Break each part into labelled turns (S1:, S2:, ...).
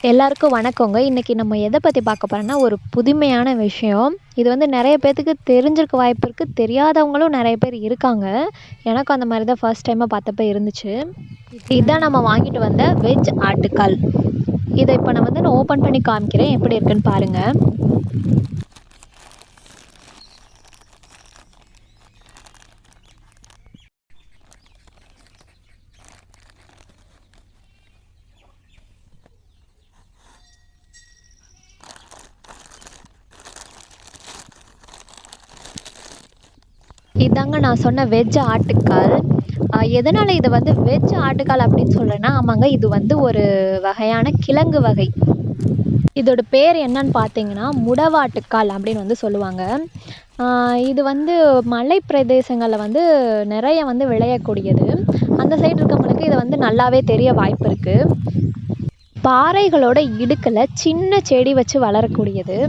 S1: எல்லாருக்கும் வணக்கங்க. இன்னைக்கு நம்ம எத பத்தி பார்க்க போறோம்னா, ஒரு புதுமையான விஷயம். இது வந்து நெறைய பேத்துக்கு தெரிஞ்சிருக்க வாய்ப்பு இருக்கு. தெரியாதவங்களும் நெறைய பேர் இருக்காங்க. எனக்கும் அந்த மாரி தான் ஃபர்ஸ்ட் டைமா பார்த்தப்ப இருந்துச்சு. இதான் நம்ம வாங்கிட்டு வந்த வெஜ் ஆட்டுக்கால். இத இப்ப நான் ஓப்பன் பண்ணி காமிக்கிறேன். எப்படி இருக்குன்னு பாருங்க. இதாங்க நான் சொன்ன வெஜ் ஆட்டுக்கால். எதனால இத வந்து வெஜ் ஆட்டுக்கால் அப்படின்னு சொல்றேன்னா, ஆமாங்க இது வந்து ஒரு வகையான கிழங்கு வகை. இதோட பேர் என்னன்னு பார்த்தீங்கன்னா, முடவாட்டுக்கால் அப்படின்னு வந்து சொல்லுவாங்க. இது வந்து மலை பிரதேசங்கள்ல வந்து நெறைய வந்து விளையக்கூடியது. அந்த சைடு இருக்கவங்களுக்கு இத வந்து நல்லாவே தெரிய வாய்ப்பு இருக்கு. பாறைகளோட இடுக்குல சின்ன செடி வச்சு வளரக்கூடியது.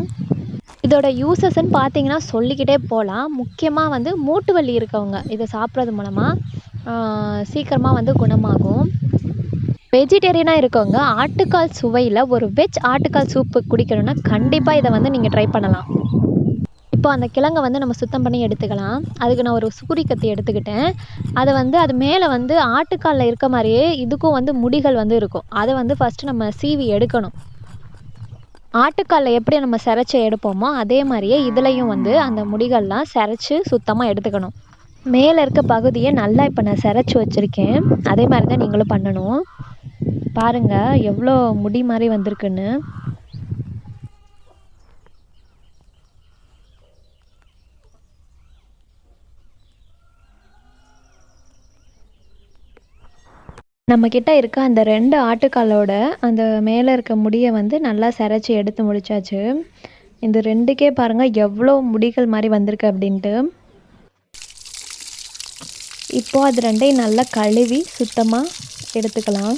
S1: இதோட யூசஸ்ன்னு பார்த்தீங்கன்னா சொல்லிக்கிட்டே போகலாம். முக்கியமா வந்து மூட்டு வலி இருக்கவங்க இத சாப்பிட்றது மூலமா சீக்கிரமா வந்து குணமாகும். வெஜிடேரியனா இருக்கவங்க ஆட்டுக்கால் சுவையில ஒரு வெஜ் ஆட்டுக்கால் சூப்பு குடிக்கணும்னா கண்டிப்பா இத வந்து நீங்க ட்ரை பண்ணலாம். இப்போ அந்த கிழங்க வந்து நம்ம சுத்தம் பண்ணி எடுத்துக்கலாம். அதுக்கு நான் ஒரு சூரி கத்தி எடுத்துக்கிட்டேன். அத வந்து அது மேல வந்து ஆட்டுக்கால்ல இருக்க மாரியே இதுக்கும் வந்து முடிகள் வந்து இருக்கும். அத வந்து ஃபர்ஸ்ட்டு நம்ம சீவி எடுக்கணும். ஆட்டுக்கால்ல எப்படி நம்ம செரச்சு எடுப்போமோ, அதே மாரியே இதுலயும் வந்து அந்த முடிகள்லாம் செரச்சு சுத்தமா எடுத்துக்கணும். மேல இருக்க பகுதிய நல்லா இப்ப நான் செரச்சு வச்சிருக்கேன். அதே மாரி தான் நீங்களும் பண்ணணும். பாருங்க எவ்வளோ முடி மாரி வந்திருக்குன்னு. நம்மக்கிட்ட இருக்க அந்த 2 ஆட்டுக்காலோட அந்த மேல இருக்க முடிய வந்து நல்லா செரச்சு எடுத்து முடிச்சாச்சு. இந்த 2க்கே பாருங்க எவ்வளோ முடிகள் மாரி வந்திருக்கு அப்படின்ட்டு. இப்போ அது 2யும் நல்லா கழுவி சுத்தமா எடுத்துக்கலாம்.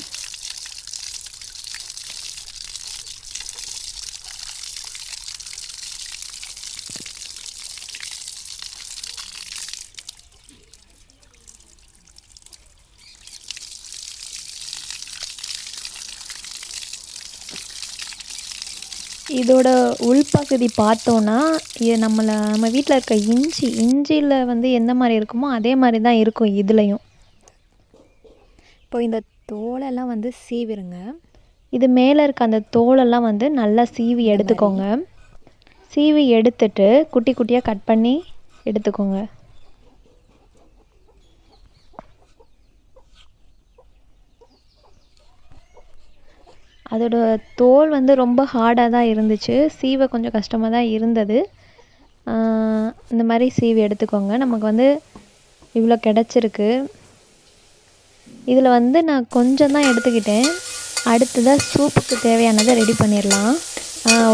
S1: இதோட உள்பகுதி பார்த்தோன்னா, இது நம்ம வீட்ல இருக்க இஞ்சியில வந்து எந்த மாரி இருக்குமோ, அதே மாரி தான் இருக்கும் இதுலயும். இப்போ இந்த தோலெல்லாம் வந்து சீவிருங்க. இது மேல இருக்க அந்த தோலெல்லாம் வந்து நல்லா சீவி எடுத்துக்கோங்க. சீவி எடுத்துட்டு குட்டி குட்டியா கட் பண்ணி எடுத்துக்கோங்க. அதோட தோல் வந்து ரொம்ப ஹார்டாக தான் இருந்துச்சு. சீவ கொஞ்சம் கஷ்டமாக தான் இருந்தது. இந்த மாதிரி சீவி எடுத்துக்கோங்க. நமக்கு வந்து இவ்வளோ கிடச்சிருக்கு. இதில் வந்து நான் கொஞ்சம் தான் எடுத்துக்கிட்டேன். அடுத்ததாக சூப்புக்கு தேவையானதை ரெடி பண்ணிடலாம்.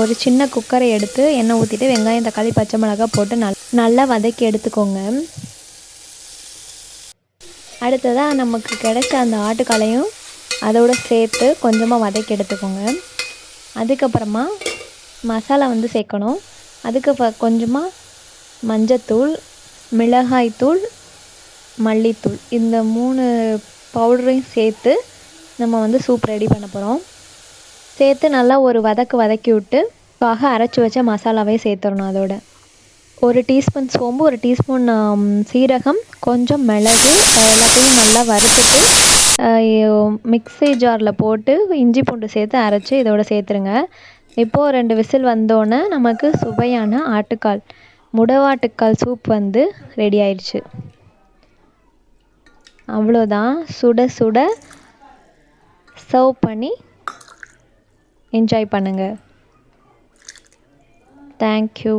S1: ஒரு சின்ன குக்கரை எடுத்து எண்ணெய் ஊற்றிட்டு வெங்காயம், தக்காளி, பச்சை மிளகாய் போட்டு நல்லா வதக்கி எடுத்துக்கோங்க. அடுத்ததாக நமக்கு கிடைச்ச அந்த ஆட்டுக்காலையும் அதோடு சேர்த்து கொஞ்சமாக வதக்கி எடுத்துக்கோங்க. அதுக்கப்புறமா மசாலா வந்து சேர்க்கணும். அதுக்கு கொஞ்சமாக மஞ்சத்தூள், மிளகாய்த்தூள், மல்லித்தூள் இந்த 3 பவுடரையும் சேர்த்து நம்ம வந்து சூப் ரெடி பண்ண போகிறோம். சேர்த்து நல்லா ஒரு வதக்கி விட்டு அரைச்சி வச்ச மசாலாவே சேர்த்துடணும். அதோட 1 டீஸ்பூன் சோம்பு, 1 டீஸ்பூன் சீரகம், கொஞ்சம் மிளகு எல்லாத்தையும் நல்லா வறுத்துட்டு மிக்ஸி ஜாரில் போட்டு இஞ்சி பூண்டு சேர்த்து அரைச்சி இதோட சேர்த்துருங்க. இப்போது 2 விசில் வந்தோடனே நமக்கு சுவையான முடவாட்டுக்கால் சூப் வந்து ரெடி ஆயிடுச்சு. அவ்வளோதான். சுட சுட சர்வ் பண்ணி என்ஜாய் பண்ணுங்கள். தேங்க்யூ.